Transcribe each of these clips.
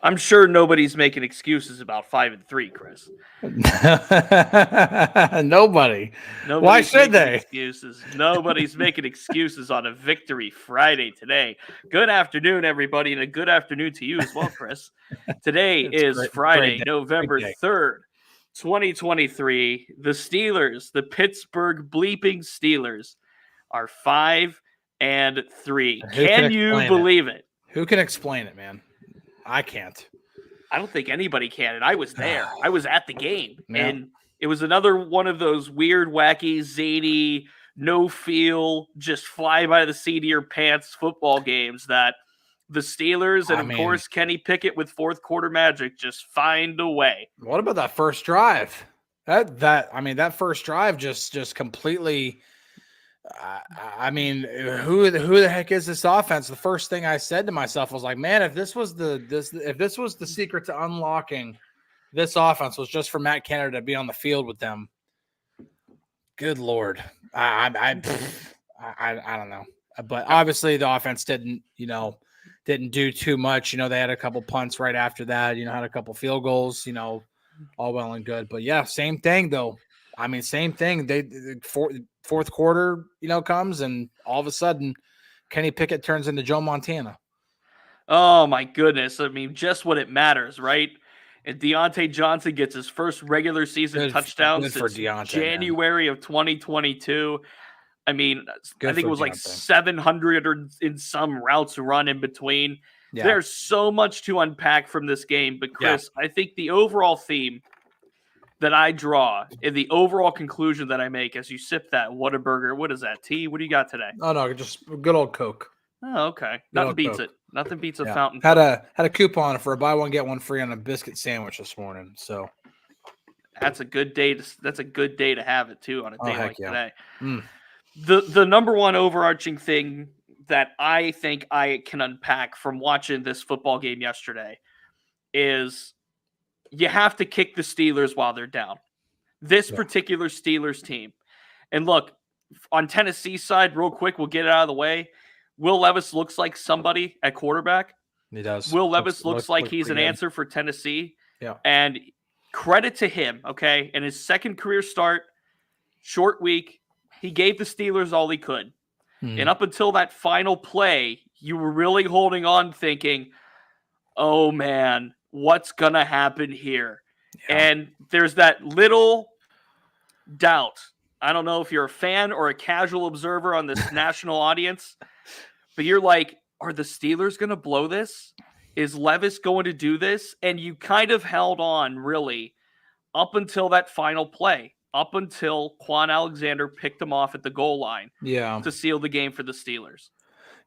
I'm sure nobody's making excuses about 5-3, Chris. Nobody. Why Nobody's should making they? excuses. Nobody's making excuses on a victory Friday today. Good afternoon, everybody, and a good afternoon to you as well, Chris. Today is great Friday, day. November Great day. 3rd, 2023. The Steelers, the Pittsburgh bleeping Steelers, are 5-3. Can you believe it? Who can explain it, man? I can't. I don't think anybody can. And I was there. I was at the game. Yeah. And it was another one of those weird, wacky, zany, no feel, just fly by the seat of your pants football games that the Steelers and, of course, Kenny Pickett with fourth quarter magic just find a way. What about that first drive? That first drive just completely. Who the heck is this offense? The first thing I said to myself was like, man, if this was the secret to unlocking this offense was just for Matt Canada to be on the field with them. Good Lord. I don't know. But obviously the offense didn't do too much. They had a couple punts right after that, had a couple field goals, all well and good. But yeah, same thing though. Same thing. Fourth quarter, comes and all of a sudden Kenny Pickett turns into Joe Montana. Oh my goodness. Just when it matters, right? And Deontay Johnson gets his first regular season touchdown since January of 2022. I think it was like 700 or in some routes run in between. Yeah. There's so much to unpack from this game. But Chris, I think the overall theme that I draw and the overall conclusion that I make as you sip that Whataburger, what is that, tea? What do you got today? Oh, no, just good old Coke. Oh, okay. Nothing beats it. Nothing beats a fountain. Had a coupon for a buy one get one free on a biscuit sandwich this morning. So that's a good day. That's a good day to have it too on a day like today. The number one overarching thing that I think I can unpack from watching this football game yesterday is you have to kick the Steelers while they're down. This particular Steelers team. And look, on Tennessee's side, real quick, we'll get it out of the way. Will Levis looks like somebody at quarterback. He does. Will Levis looks like he's an answer for Tennessee. Yeah. And credit to him, okay? In his second career start, short week, he gave the Steelers all he could. And up until that final play, you were really holding on thinking, oh, man, what's going to happen here? Yeah. And there's that little doubt. I don't know if you're a fan or a casual observer on this national audience, but you're like, are the Steelers going to blow this? Is Levis going to do this? And you kind of held on, really, up until that final play, up until Quan Alexander picked him off at the goal line to seal the game for the Steelers.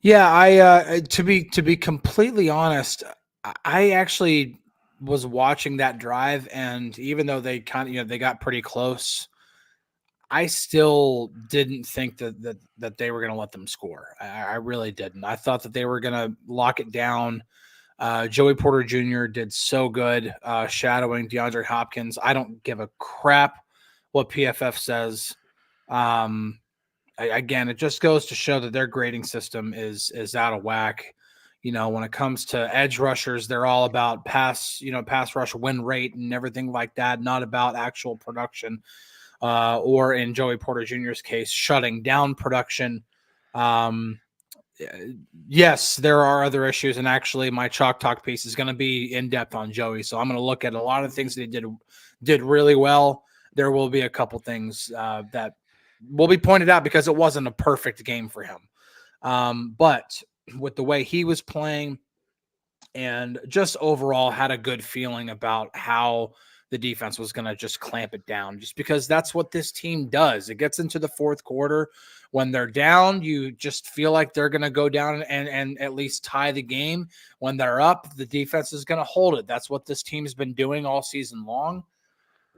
Yeah, to be completely honest, I actually was watching that drive, and even though they they got pretty close, I still didn't think that they were going to let them score. I really didn't. I thought that they were going to lock it down. Joey Porter Jr. did so good shadowing DeAndre Hopkins. I don't give a crap what PFF says. Again, it just goes to show that their grading system is out of whack. When it comes to edge rushers, they're all about pass rush win rate and everything like that, not about actual production. Or in Joey Porter Jr.'s case, shutting down production. Yes, there are other issues, and actually my Chalk Talk piece is going to be in depth on Joey. So I'm going to look at a lot of things that he did really well. There will be a couple things that will be pointed out because it wasn't a perfect game for him. But with the way he was playing and just overall had a good feeling about how the defense was going to just clamp it down, just because that's what this team does. It gets into the fourth quarter. When they're down, you just feel like they're going to go down and at least tie the game. When they're up, the defense is going to hold it. That's what this team's been doing all season long.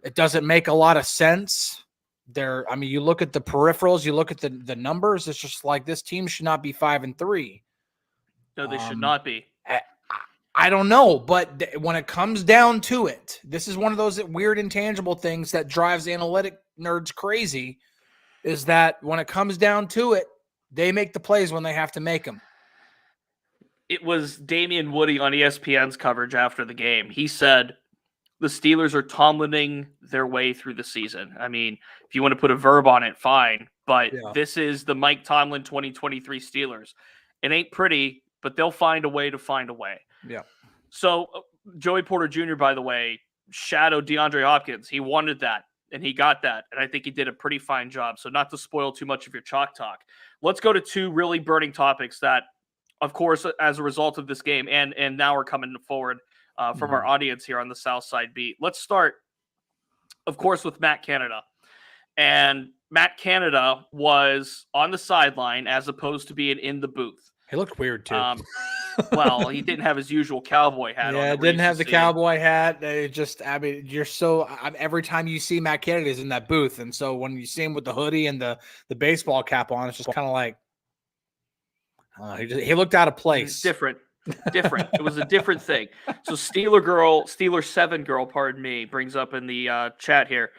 It doesn't make a lot of sense. You look at the peripherals, you look at the numbers, it's just like this team should not be 5-3. No, they should not be. I don't know, but when it comes down to it, this is one of those weird intangible things that drives analytic nerds crazy, is that when it comes down to it, they make the plays when they have to make them. it was Damian Woody on ESPN's coverage after the game. He said the Steelers are Tomlining their way through the season. I mean, if you want to put a verb on it, fine. But this is the Mike Tomlin 2023 Steelers. It ain't pretty, but they'll find a way to find a way. Yeah. So Joey Porter Jr., by the way, shadowed DeAndre Hopkins. He wanted that, and he got that. And I think he did a pretty fine job. So not to spoil too much of your chalk talk, let's go to two really burning topics that, of course, as a result of this game, and now we're coming forward from our audience here on the South Side Beat. Let's start, of course, with Matt Canada. And Matt Canada was on the sideline as opposed to being in the booth. He looked weird, too. Well, he didn't have his usual cowboy hat on. Yeah, didn't have the cowboy hat. You're so every time you see Matt Canada is in that booth. And so when you see him with the hoodie and the baseball cap on, it's just kind of like, he looked out of place. Different. It was a different thing. So Steeler 7 girl, pardon me, brings up in the chat here.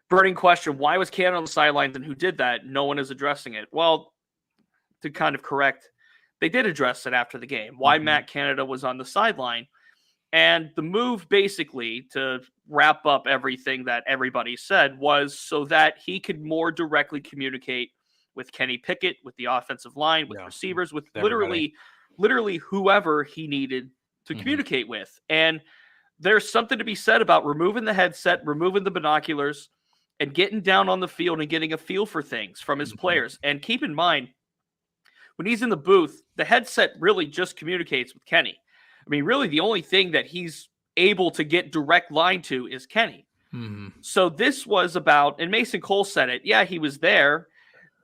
Burning question, why was Canada on the sidelines and who did that? No one is addressing it. Well, to kind of correct, they did address it after the game. Why Matt Canada was on the sideline. And the move, basically, to wrap up everything that everybody said, was so that he could more directly communicate with Kenny Pickett, with the offensive line, with receivers, with literally whoever he needed to communicate with. And there's something to be said about removing the headset, removing the binoculars, and getting down on the field and getting a feel for things from his players. And keep in mind, when he's in the booth, the headset really just communicates with Kenny. I mean, really the only thing that he's able to get direct line to is Kenny. So this was about, and Mason Cole said it, yeah, he was there.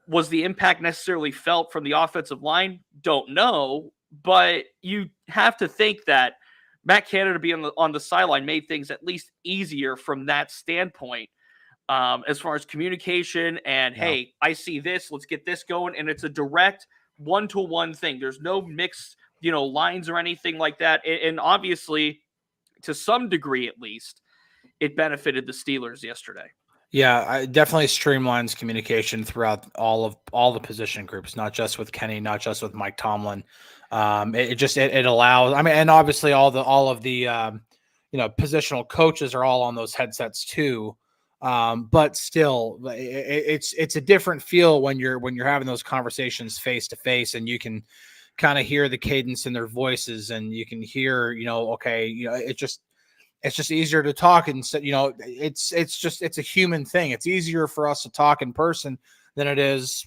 Was the impact necessarily felt from the offensive line? Don't know, but you have to think that Matt Canada being on the sideline made things at least easier from that standpoint, as far as communication and, hey, I see this, let's get this going. And it's a direct one-to-one thing. There's no mixed, lines or anything like that. And obviously, to some degree at least, it benefited the Steelers yesterday. Yeah, it definitely streamlines communication throughout all the position groups, not just with Kenny, not just with Mike Tomlin. It allows. I mean, and obviously all of the positional coaches are all on those headsets too. But still, it's a different feel when you're having those conversations face to face, and you can kind of hear the cadence in their voices, and you can hear, it's just easier to talk. And so, it's a human thing. It's easier for us to talk in person than it is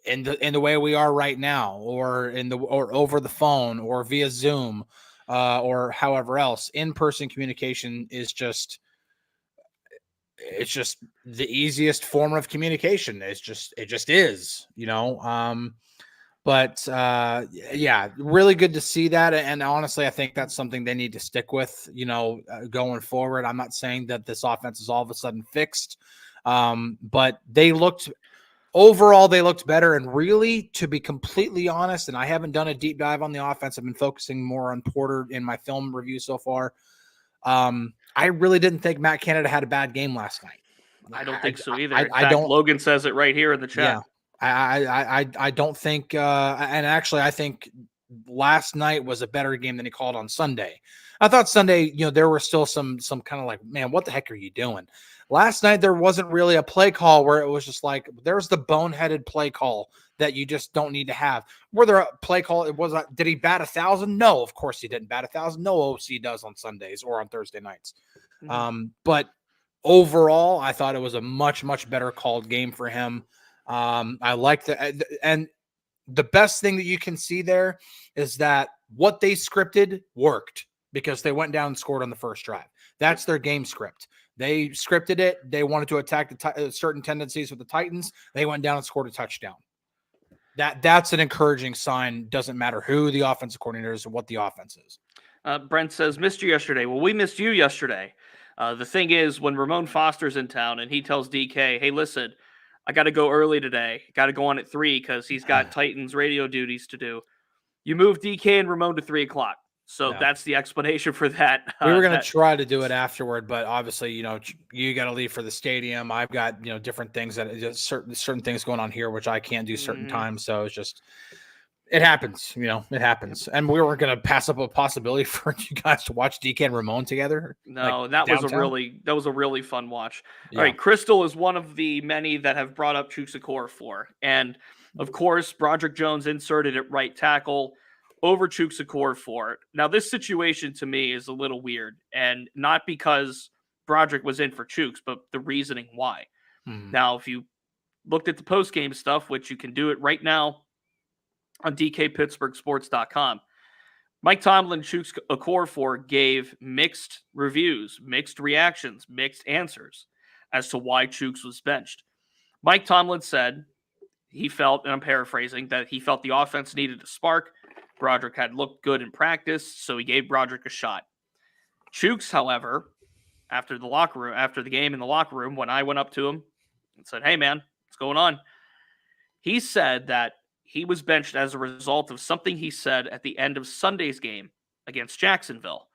in the way we are right now, or over the phone, or via Zoom, or however else. In-person communication is just the easiest form of communication. It just is, But really good to see that. And honestly, I think that's something they need to stick with, going forward. I'm not saying that this offense is all of a sudden fixed, but they looked better. And really, to be completely honest, and I haven't done a deep dive on the offense, I've been focusing more on Porter in my film review so far. I really didn't think Matt Canada had a bad game last night. I don't think so either. In fact, Logan says it right here in the chat. Yeah. I don't think, and actually I think last night was a better game than he called on Sunday. I thought Sunday, there were still some kind of like, man, what the heck are you doing? Last night, there wasn't really a play call where it was just like, there's the boneheaded play call that you just don't need to have. Were there a play call? Did he bat 1,000? No, of course he didn't bat 1,000. No OC does on Sundays or on Thursday nights. But overall, I thought it was a much, much better called game for him. I like that. And the best thing that you can see there is that what they scripted worked, because they went down and scored on the first drive. That's their game script. They scripted it. They wanted to attack certain tendencies with the Titans. They went down and scored a touchdown. That's an encouraging sign. Doesn't matter who the offensive coordinator is or what the offense is. Brent says, missed you yesterday. Well, we missed you yesterday. The thing is, when Ramon Foster's in town and he tells DK, hey, listen, I got to go early today. Got to go on at 3 because he's got Titans radio duties to do. You move DK and Ramon to 3 o'clock. So that's the explanation for that. We were going to try to do it afterward, but obviously, you got to leave for the stadium. I've got, different things that just certain things going on here, which I can't do certain times. So it's just, It happens, it happens. And we weren't going to pass up a possibility for you guys to watch DK and Ramon together. No, that was a really fun watch. Yeah. All right, Crystal is one of the many that have brought up Chukwuekorfor for. And of course, Broderick Jones inserted at right tackle over Chukwuekorfor. Now, this situation to me is a little weird, and not because Broderick was in for Chooks, but the reasoning why. Now, if you looked at the post-game stuff, which you can do it right now on DKPittsburghSports.com, Mike Tomlin, Chukwuekorfor gave mixed reviews, mixed reactions, mixed answers as to why Chooks was benched. Mike Tomlin said he felt, and I'm paraphrasing, that he felt the offense needed a spark. Broderick had looked good in practice, so he gave Broderick a shot. Chooks, however, after the game in the locker room, when I went up to him and said, "Hey man, what's going on?" He said that he was benched as a result of something he said at the end of Sunday's game against Jacksonville.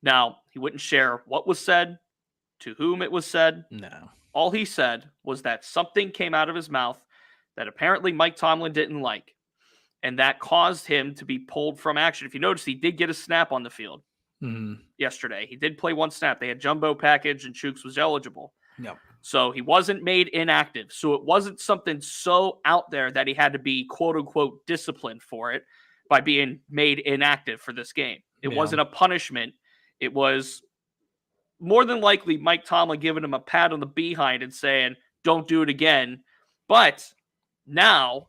Now, he wouldn't share what was said, to whom it was said. No. All he said was that something came out of his mouth that apparently Mike Tomlin didn't like, and that caused him to be pulled from action. If you notice, he did get a snap on the field yesterday. He did play one snap. They had jumbo package, and Chooks was eligible. No. So he wasn't made inactive. So it wasn't something so out there that he had to be quote unquote disciplined for it by being made inactive for this game. It wasn't a punishment. It was more than likely Mike Tomlin giving him a pat on the behind and saying, "Don't do it again." But now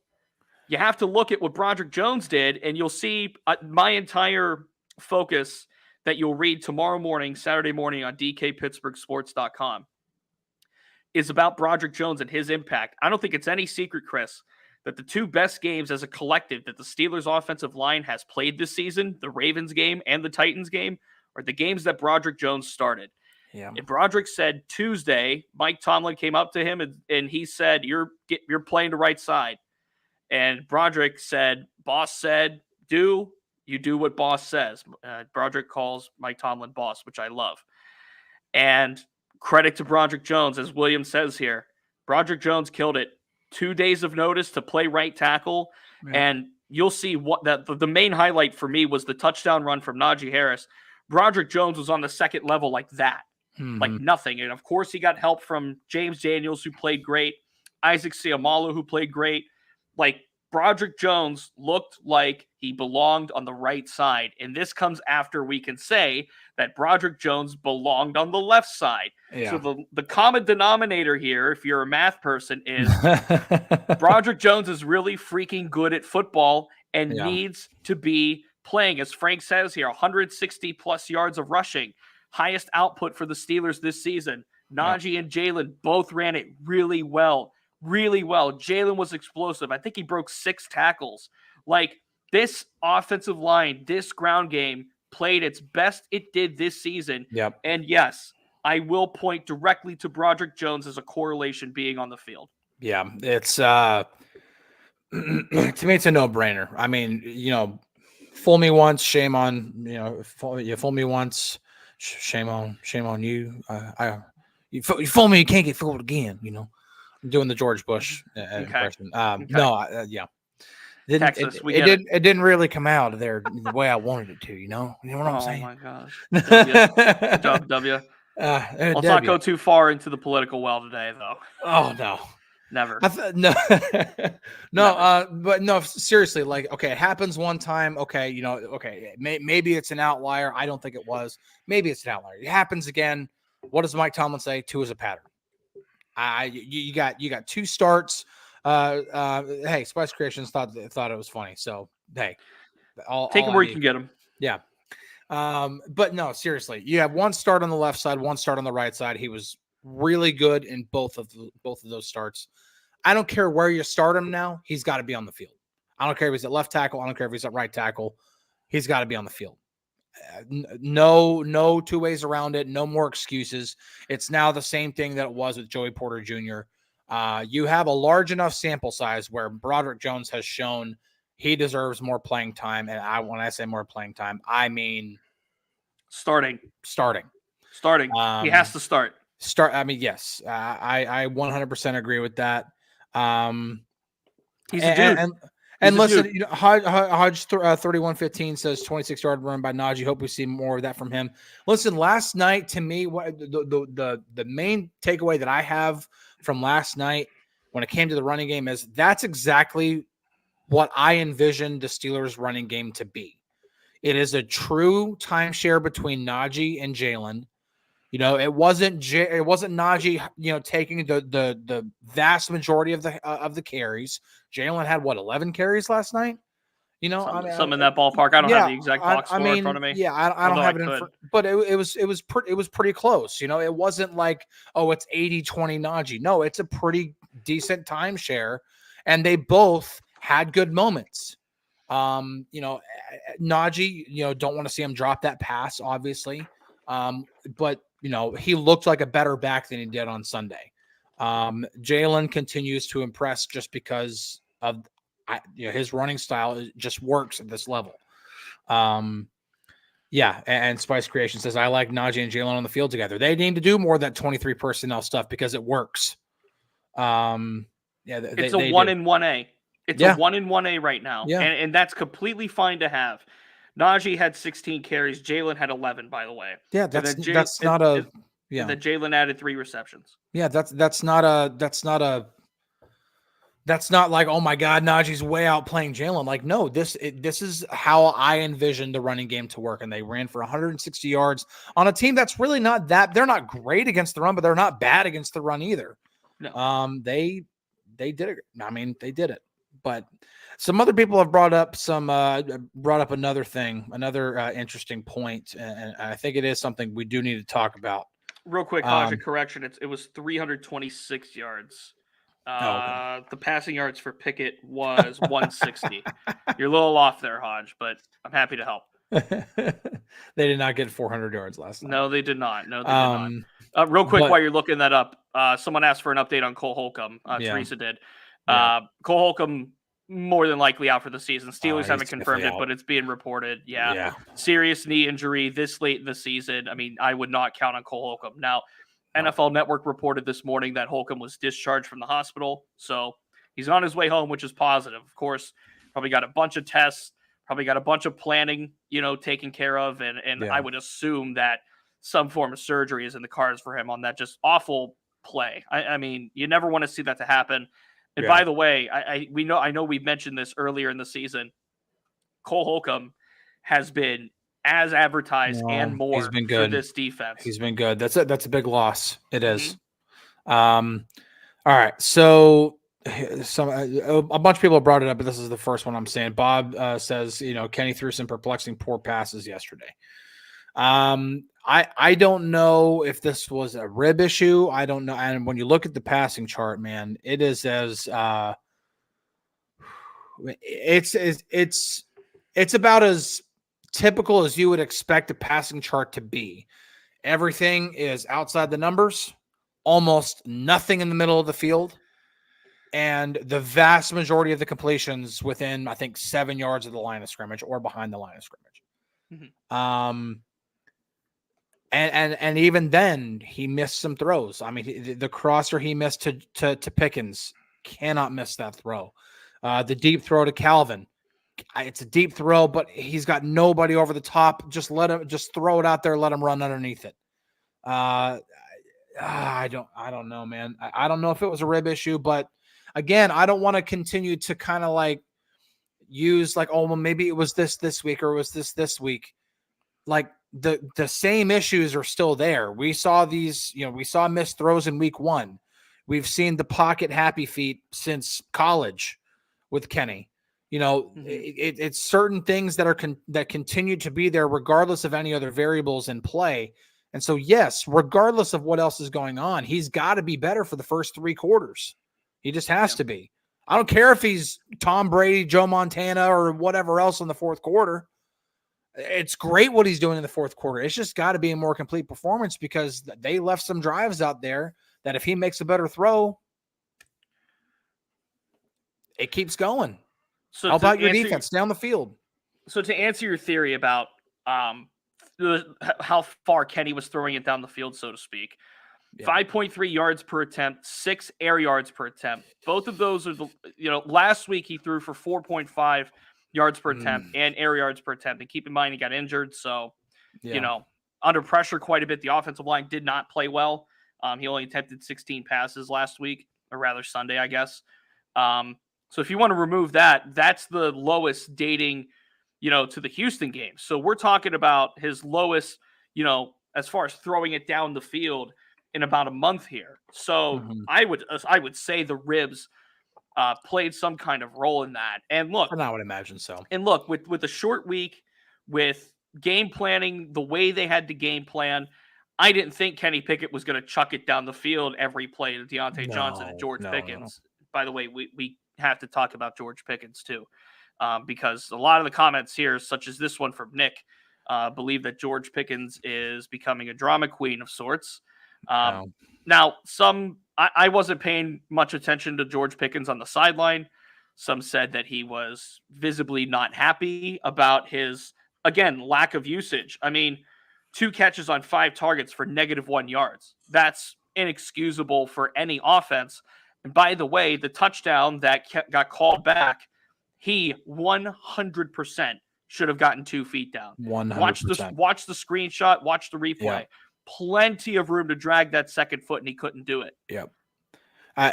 you have to look at what Broderick Jones did, and you'll see my entire focus that you'll read tomorrow morning, Saturday morning on DKPittsburghSports.com. is about Broderick Jones and his impact. I don't think it's any secret, Chris, that the two best games as a collective that the Steelers offensive line has played this season, the Ravens game and the Titans game, are the games that Broderick Jones started. Yeah. And Broderick said Tuesday, Mike Tomlin came up to him and he said, you're playing the right side. And Broderick said, boss said, you do what boss says. Broderick calls Mike Tomlin boss, which I love. And credit to Broderick Jones, as William says here. Broderick Jones killed it. 2 days of notice to play right tackle. Yeah. And you'll see what the main highlight for me was the touchdown run from Najee Harris. Broderick Jones was on the second level like that, like nothing. And of course, he got help from James Daniels, who played great, Isaac Seumalo, who played great. Like, Broderick Jones looked like he belonged on the right side. And this comes after we can say that Broderick Jones belonged on the left side. Yeah. So the common denominator here, if you're a math person, is Broderick Jones is really freaking good at football and needs to be playing. As Frank says here, 160 plus yards of rushing, highest output for the Steelers this season. Najee and Jalen both ran it really well. Really well. Jalen was explosive. I think he broke 6 tackles. Like, this offensive line, this ground game played its best it did this season. Yep. And yes, I will point directly to Broderick Jones as a correlation being on the field. Yeah, it's to me, it's a no-brainer. I mean, fool me once, shame on you fool me once, shame on you. You fool me, you can't get fooled again. I'm doing the George Bush impression. Yeah. Texas, it didn't really come out there the way I wanted it to. You know what I'm saying? Oh my gosh. Good job, W. Let's not go too far into the political well today, though. Oh no, never. But no, seriously. Like, okay, it happens one time. Okay, maybe it's an outlier. I don't think it was. Maybe it's an outlier. It happens again. What does Mike Tomlin say? 2 is a pattern. You got 2 starts. Hey, Spice Creations thought it was funny. So hey, take him where you can get him. Yeah. But no, seriously, you have 1 start on the left side, 1 start on the right side. He was really good in both of those starts. I don't care where you start him now. He's got to be on the field. I don't care if he's at left tackle. I don't care if he's at right tackle. He's got to be on the field. No 2 ways around it. No more excuses. It's now the same thing that it was with Joey Porter Jr. You have a large enough sample size where Broderick Jones has shown he deserves more playing time. And when I say more playing time, I mean starting. He has to start. I mean, yes, I 100% agree with that. He's a dude. And listen, you know, Hodge 3115 says 26-yard run by Najee. Hope we see more of that from him. Listen, last night to me, what the main takeaway that I have from last night when it came to the running game is that's exactly what I envisioned the Steelers' running game to be. It is a true timeshare between Najee and Jalen. You know, it wasn't Najee, you know, taking the vast majority of the carries. Jalen had 11 carries last night. You know, some in that ballpark. I don't have the exact box score in front of me. Yeah, I don't have it in front, but it was pretty close. You know, it wasn't like, oh, it's 80-20 Najee. No, it's a pretty decent timeshare, and they both had good moments. You know, Najee, you know, don't want to see him drop that pass, obviously. But you know, he looked like a better back than he did on Sunday. Jalen continues to impress just because of his running style just works at this level. Yeah, and Spice Creation says, I like Najee and Jalen on the field together. They need to do more of that 23 personnel stuff because it works. Yeah, it's a 1-in-1A. It's a 1-in-1A right now. Yeah. And that's completely fine to have. Najee had 16 carries. Jalen had 11, by the way. Yeah, that's not a And then Jalen added 3 receptions. Yeah, that's not like, oh my God, Najee's way out playing Jalen. Like, no, this is how I envisioned the running game to work. And they ran for 160 yards on a team that's really not that. They're not great against the run, but they're not bad against the run either. No. They did it. I mean, they did it. But some other people have brought up another thing, another interesting point, and I think it is something we do need to talk about. Real quick, Hodge, a correction. It was 326 yards. Okay. The passing yards for Pickett was 160. You're a little off there, Hodge, but I'm happy to help. They did not get 400 yards last night. No, they did not. No, they did not. Real quick, while you're looking that up, someone asked for an update on Cole Holcomb. Teresa did. Cole Holcomb more than likely out for the season. Steelers haven't confirmed it, but it's being reported. Yeah. Serious knee injury this late in the season. I mean, I would not count on Cole Holcomb. Now, NFL Network reported this morning that Holcomb was discharged from the hospital. So he's on his way home, which is positive. Of course, probably got a bunch of tests, probably got a bunch of planning, taken care of. And I would assume that some form of surgery is in the cards for him on that just awful play. I mean, you never want to see that to happen. And by the way, I know we mentioned this earlier in the season. Cole Holcomb has been as advertised and more for this defense. He's been good. That's a big loss. It is. All right. So a bunch of people have brought it up, but this is the first one I'm saying. Bob says, Kenny threw some perplexing poor passes yesterday. I don't know if this was a rib issue. I don't know. And when you look at the passing chart, man, it is as it's about as typical as you would expect a passing chart to be. Everything is outside the numbers, almost nothing in the middle of the field, and the vast majority of the completions within, I think, 7 yards of the line of scrimmage or behind the line of scrimmage. And even then, he missed some throws. I mean, the crosser he missed to Pickens, cannot miss that throw. The deep throw to Calvin, it's a deep throw, but he's got nobody over the top. Just throw it out there, let him run underneath it. I don't know, man. I don't know if it was a rib issue, but again, I don't want to continue to kind of like use like, oh, well, maybe it was this week or it was this week. Like the same issues are still there. We saw these, we saw missed throws in week 1. We've seen the pocket happy feet since college with Kenny. It's certain things that continue to be there regardless of any other variables in play. And so, yes, regardless of what else is going on, he's got to be better for the first 3 quarters. He just has to be. I don't care if he's Tom Brady, Joe Montana, or whatever else in the fourth quarter. It's great what he's doing in the fourth quarter. It's just got to be a more complete performance because they left some drives out there that if he makes a better throw, it keeps going. So how about your defense down the field? So to answer your theory about how far Kenny was throwing it down the field, so to speak, Yeah. 5.3 yards per attempt, 6 air yards per attempt. Both of those are last week he threw for 4.5 yards per attempt and air yards per attempt. And keep in mind, he got injured. So, under pressure quite a bit. The offensive line did not play well. He only attempted 16 passes last week, or rather Sunday, I guess. So if you want to remove that, that's the lowest dating, to the Houston game. So we're talking about his lowest, as far as throwing it down the field in about a month here. So I would say the ribs played some kind of role in that. And look, I would imagine so. And look, with a short week, with game planning the way they had to game plan, I didn't think Kenny Pickett was going to chuck it down the field every play to Deontay Johnson and George Pickens. No. By the way, we have to talk about George Pickens too, because a lot of the comments here, such as this one from Nick, believe that George Pickens is becoming a drama queen of sorts. Now, I wasn't paying much attention to George Pickens on the sideline. Some said that he was visibly not happy about his, again, lack of usage. I mean, 2 catches on 5 targets for -1 yards. That's inexcusable for any offense. And by the way, the touchdown that got called back, he 100% should have gotten 2 feet down. 100%. Watch the screenshot, watch the replay. Yeah. Plenty of room to drag that second foot, and he couldn't do it. Yep.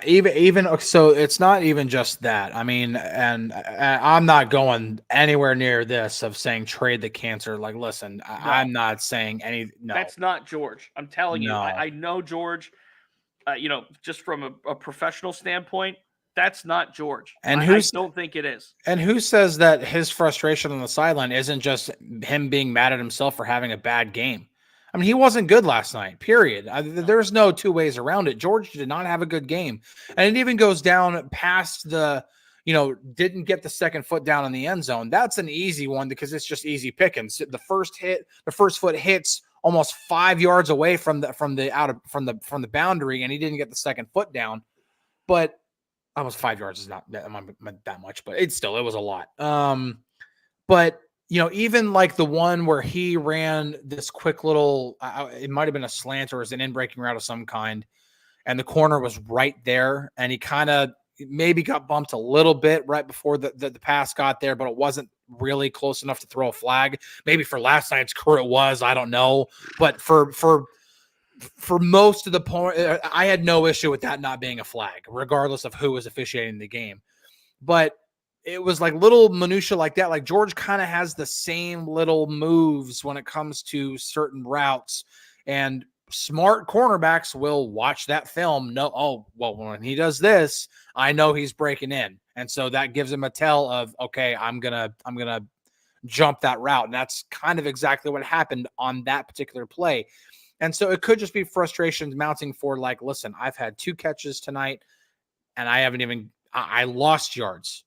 Even so, it's not even just that. I mean, and I'm not going anywhere near this of saying trade the cancer. Like, listen, no. I'm not saying any. No, that's not George. I'm telling you, I know George. Just from a professional standpoint, that's not George. And I don't think it is. And who says that his frustration on the sideline isn't just him being mad at himself for having a bad game? I mean, he wasn't good last night, period. There's no 2 ways around it. George did not have a good game. And it even goes down past the, didn't get the second foot down in the end zone. That's an easy one because it's just easy pickings. The first foot hits almost 5 yards away from the boundary, and he didn't get the second foot down. But almost 5 yards is not that much, but it was a lot. But even like the one where he ran this quick little, it might have been a slant or was an in-breaking route of some kind, and the corner was right there, and he kind of maybe got bumped a little bit right before the pass got there, but it wasn't really close enough to throw a flag. Maybe for last night's crew it was, I don't know. But for most of the point, I had no issue with that not being a flag, regardless of who was officiating the game. But it was like little minutia like that. Like George kind of has the same little moves when it comes to certain routes, and smart cornerbacks will watch that film. When he does this, I know he's breaking in. And so that gives him a tell of, okay, I'm going to jump that route. And that's kind of exactly what happened on that particular play. And so it could just be frustrations mounting for like, listen, I've had 2 catches tonight and I lost yards.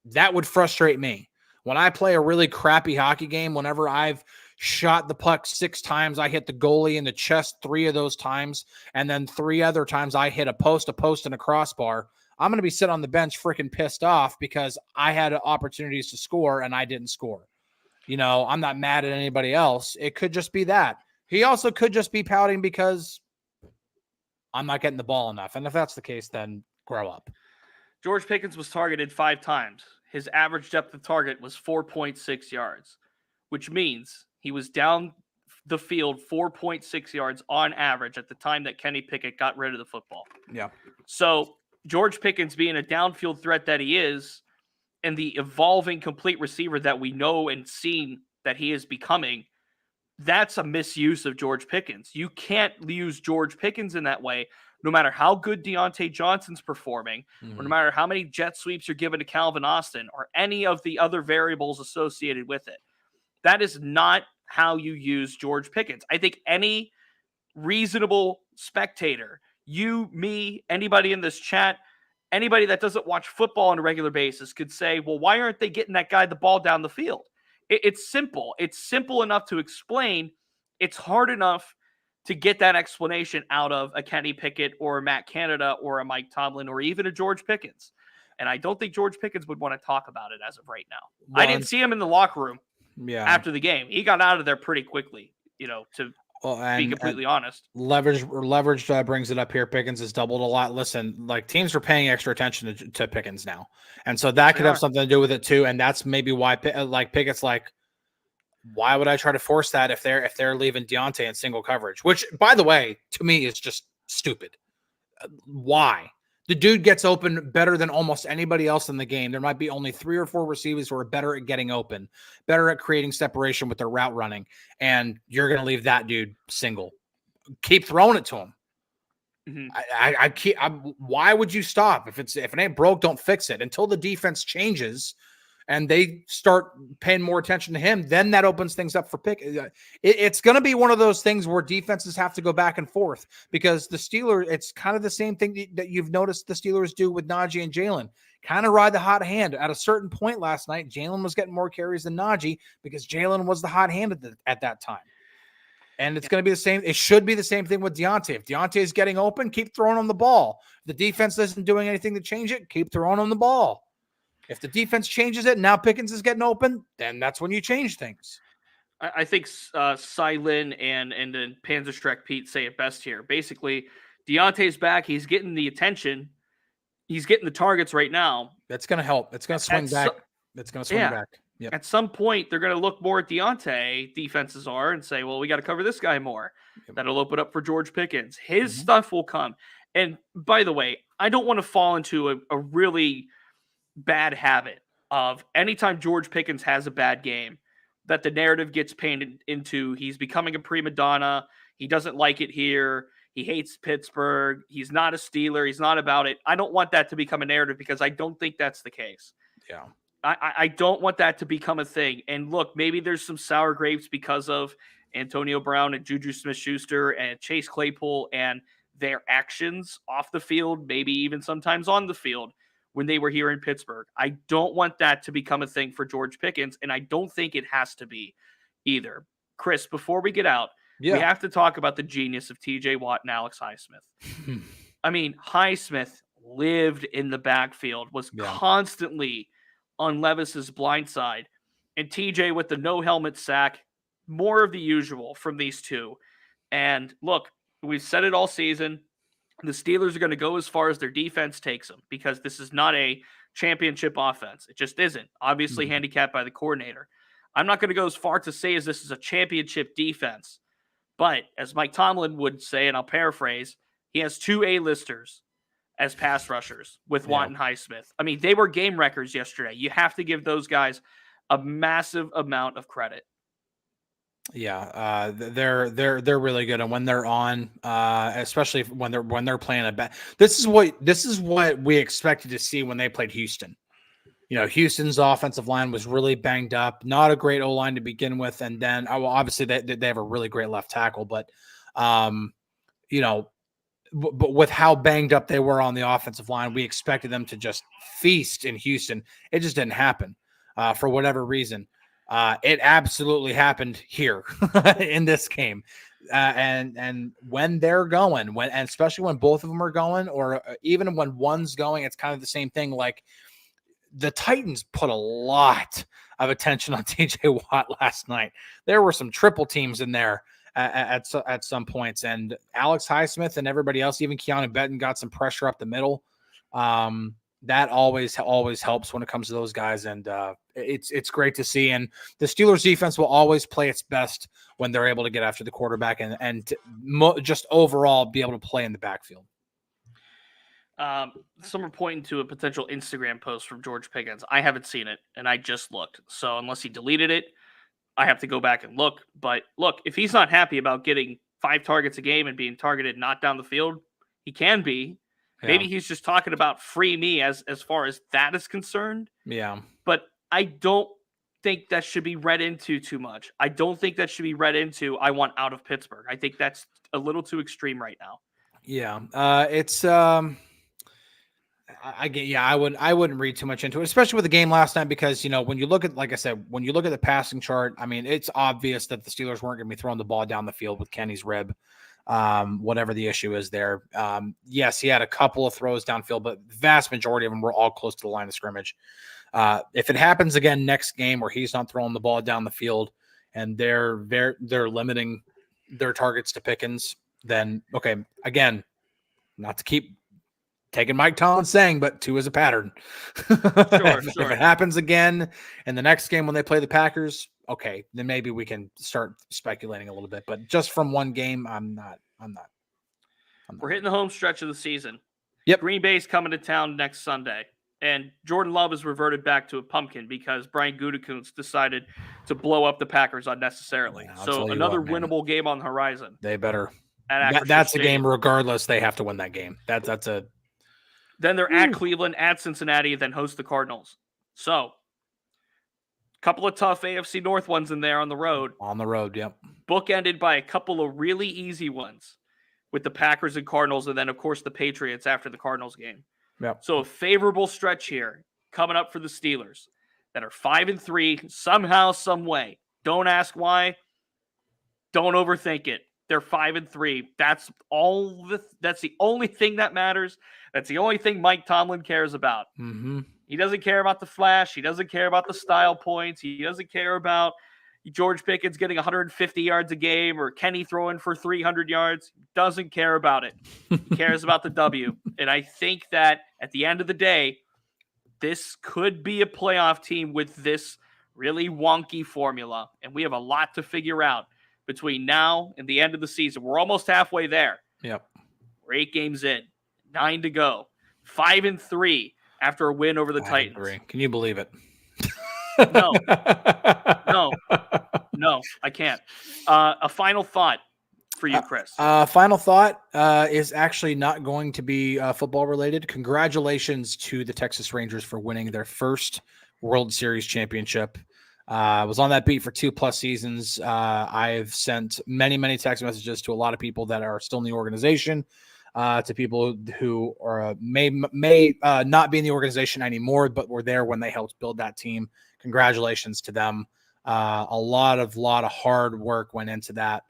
That would frustrate me. When I play a really crappy hockey game, whenever I've shot the puck 6 times, I hit the goalie in the chest 3 of those times, and then 3 other times I hit a post, and a crossbar, I'm going to be sitting on the bench freaking pissed off because I had opportunities to score and I didn't score. I'm not mad at anybody else. It could just be that. He also could just be pouting because I'm not getting the ball enough. And if that's the case, then grow up. George Pickens was targeted 5 times. His average depth of target was 4.6 yards, which means he was down the field 4.6 yards on average at the time that Kenny Pickett got rid of the football. Yeah. So George Pickens, being a downfield threat that he is, and the evolving complete receiver that we know and seen that he is becoming, that's a misuse of George Pickens. You can't use George Pickens in that way. No matter how good Deontay Johnson's performing, or no matter how many jet sweeps you're giving to Calvin Austin, or any of the other variables associated with it. That is not how you use George Pickens. I think any reasonable spectator, you, me, anybody in this chat, anybody that doesn't watch football on a regular basis could say, well, why aren't they getting that guy the ball down the field? It's simple. It's simple enough to explain. It's hard enough to get that explanation out of a Kenny Pickett or a Matt Canada or a Mike Tomlin or even a George Pickens. And I don't think George Pickens would want to talk about it as of right now. I didn't see him in the locker room after the game. He got out of there pretty quickly, Well, to be completely honest. Leverage brings it up here. Pickens has doubled a lot. Listen, like teams are paying extra attention to Pickens now, and so that could have something to do with it too. And that's maybe why Pickett's like, why would I try to force that if they're leaving Deontay in single coverage? Which, by the way, to me is just stupid. Why? The dude gets open better than almost anybody else in the game. There might be only 3 or 4 receivers who are better at getting open, better at creating separation with their route running, and you're going to leave that dude single. Keep throwing it to him. Mm-hmm. Why would you stop? If it ain't broke, don't fix it. Until the defense changes and they start paying more attention to him, then that opens things up for pick. It's going to be one of those things where defenses have to go back and forth because the Steelers, it's kind of the same thing that you've noticed the Steelers do with Najee and Jalen. Kind of ride the hot hand. At a certain point last night, Jalen was getting more carries than Najee because Jalen was the hot hand at that time. And it's going to be the same. It should be the same thing with Deontay. If Deontay is getting open, keep throwing him the ball. If the defense isn't doing anything to change it, keep throwing him the ball. If the defense changes it, now Pickens is getting open, then that's when you change things. I think Silin and then Panzerstreck Pete say it best here. Basically, Deontay's back. He's getting the attention. He's getting the targets right now. That's going to help. It's going to swing back. It's going to swing back. Yep. At some point, they're going to look more at Deontay, defenses are, and say, well, we got to cover this guy more. Yep. That'll open up for George Pickens. His stuff will come. And by the way, I don't want to fall into a really bad habit of anytime George Pickens has a bad game, that the narrative gets painted into he's becoming a prima donna. He doesn't like it here. He hates Pittsburgh. He's not a Steeler. He's not about it. I don't want that to become a narrative because I don't think that's the case. Yeah. I don't want that to become a thing. And look, maybe there's some sour grapes because of Antonio Brown and Juju Smith-Schuster and Chase Claypool and their actions off the field, maybe even sometimes on the field when they were here in Pittsburgh. I don't want that to become a thing for George Pickens, and I don't think it has to be either. Chris, before we get out, we have to talk about the genius of TJ Watt and Alex Highsmith. I mean, Highsmith lived in the backfield, was constantly on Levis's blind side, and TJ with the no helmet sack, more of the usual from these two. And look, we've said it all season. The Steelers are going to go as far as their defense takes them because this is not a championship offense. It just isn't. Obviously handicapped by the coordinator. I'm not going to go as far to say as this is a championship defense. But as Mike Tomlin would say, and I'll paraphrase, he has 2 A-listers as pass rushers with Watt and Highsmith. I mean, they were game records yesterday. You have to give those guys a massive amount of credit. Yeah, they're really good, and when they're on, especially when they're playing a bad. This is what we expected to see when they played Houston. You know, Houston's offensive line was really banged up, not a great O-line to begin with, and then obviously they have a really great left tackle, but you know. But with how banged up they were on the offensive line, we expected them to just feast in Houston. It just didn't happen for whatever reason. It absolutely happened here in this game. And when they're going, and especially when both of them are going, or even when one's going, it's kind of the same thing. Like the Titans put a lot of attention on TJ Watt last night. There were some triple teams in there at some points, and Alex Highsmith and everybody else, even Keanu Benton, got some pressure up the middle. That always helps when it comes to those guys, and it's great to see. And the Steelers defense will always play its best when they're able to get after the quarterback and just overall be able to play in the backfield. Some are pointing to a potential Instagram post from George Pickens. I haven't seen it, and I just looked. So unless he deleted it, I have to go back and look. But look, if he's not happy about getting 5 targets a game and being targeted not down the field, he can be. Yeah. Maybe he's just talking about free me as far as that is concerned. Yeah. But I don't think that should be read into too much. I don't think that should be read into I want out of Pittsburgh. I think that's a little too extreme right now. Yeah. It's I wouldn't read too much into it, especially with the game last night, because, you know, when you look at, like I said, when you look at the passing chart, I mean, it's obvious that the Steelers weren't going to be throwing the ball down the field with Kenny's rib, whatever the issue is there. Yes, he had a couple of throws downfield, but the vast majority of them were all close to the line of scrimmage. If it happens again next game where he's not throwing the ball down the field and they're limiting their targets to Pickens, then okay, again, not to keep taking Mike Tomlin's saying, but 2 is a pattern. If it happens again in the next game when they play the Packers, okay, then maybe we can start speculating a little bit. But just from one game, I'm not. We're hitting the home stretch of the season. Yep. Green Bay's coming to town next Sunday. And Jordan Love has reverted back to a pumpkin because Brian Gutekunst decided to blow up the Packers unnecessarily. So another winnable game on the horizon. They better. That's a game regardless. They have to win that game. That's a. Then they're at Cleveland, at Cincinnati, then host the Cardinals. So a couple of tough AFC North ones in there on the road. On the road, yep. Bookended by a couple of really easy ones with the Packers and Cardinals, and then, of course, the Patriots after the Cardinals game. Yep. So a favorable stretch here coming up for the Steelers that are 5-3 somehow, some way. Don't ask why. Don't overthink it. They're 5-3. That's all. That's the only thing that matters. That's the only thing Mike Tomlin cares about. Mm-hmm. He doesn't care about the flash. He doesn't care about the style points. He doesn't care about George Pickens getting 150 yards a game or Kenny throwing for 300 yards. Doesn't care about it. He cares about the W. And I think that at the end of the day, this could be a playoff team with this really wonky formula. And we have a lot to figure out between now and the end of the season. We're almost halfway there. Yep. We're 8 games in, 9 to go, 5-3 after a win over the Titans. Agree. Can you believe it? No, I can't. A final thought for you, Chris. Final thought is actually not going to be football related. Congratulations to the Texas Rangers for winning their first World Series championship. I was on that beat for 2+ seasons. I've sent many text messages to a lot of people that are still in the organization, to people who are may not be in the organization anymore, but were there when they helped build that team. Congratulations to them. A lot of hard work went into that.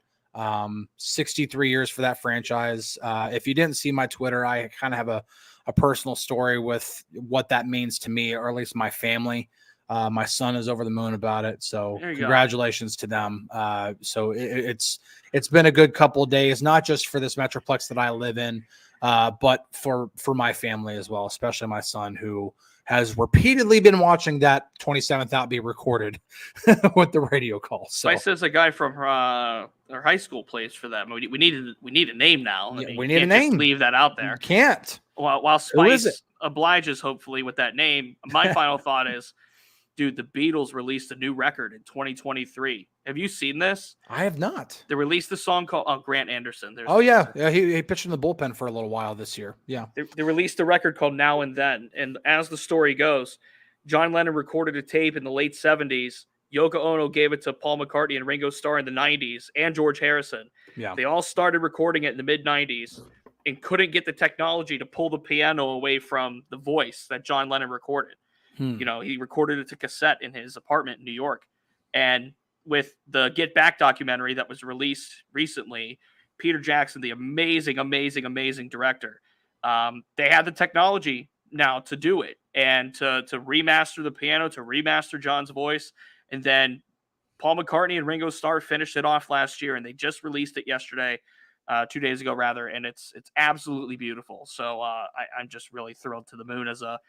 63 years for that franchise. If you didn't see my Twitter, I kind of have a personal story with what that means to me, or at least my family. My son is over the moon about it. So congratulations to them. So it's been a good couple of days, not just for this Metroplex that I live in, but for my family as well, especially my son, who has repeatedly been watching that 27th out be recorded with the radio call. So Spice says a guy from her high school plays for them. We need a name now. Yeah, we need a name. Just leave that out there. You can't. While Spice obliges, hopefully, with that name, my final thought is, dude, the Beatles released a new record in 2023. Have you seen this? I have not. They released a song called Grant Anderson. Yeah. He pitched in the bullpen for a little while this year. Yeah. They released a record called Now and Then. And as the story goes, John Lennon recorded a tape in the late 70s. Yoko Ono gave it to Paul McCartney and Ringo Starr in the 90s, and George Harrison. Yeah. They all started recording it in the mid-90s and couldn't get the technology to pull the piano away from the voice that John Lennon recorded. You know, he recorded it to cassette in his apartment in New York. And with the Get Back documentary that was released recently, Peter Jackson, the amazing director, they had the technology now to do it and to remaster the piano, to remaster John's voice. And then Paul McCartney and Ringo Starr finished it off last year, and they just released it yesterday, 2 days ago rather, and it's absolutely beautiful. So I'm just really thrilled to the moon as a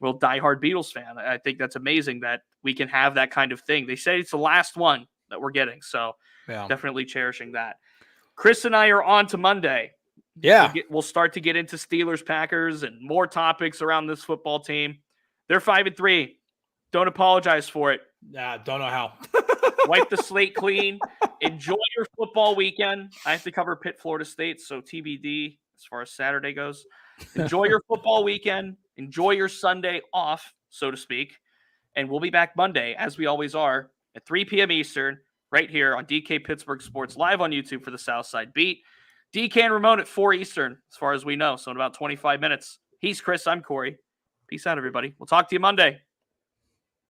real diehard Beatles fan. I think that's amazing that we can have that kind of thing. They say it's the last one that we're getting, so definitely cherishing that. Chris and I are on to Monday. Yeah. We'll start to get into Steelers, Packers, and more topics around this football team. They're 5-3. Don't apologize for it. Don't know how. Wipe the slate clean. Enjoy your football weekend. I have to cover Pitt, Florida State, so TBD as far as Saturday goes. Enjoy your football weekend. Enjoy your Sunday off, so to speak. And we'll be back Monday, as we always are, at 3 p.m. Eastern, right here on DK Pittsburgh Sports, live on YouTube for the Southside Beat. DK and Ramon at 4 Eastern, as far as we know. So in about 25 minutes. He's Chris. I'm Corey. Peace out, everybody. We'll talk to you Monday.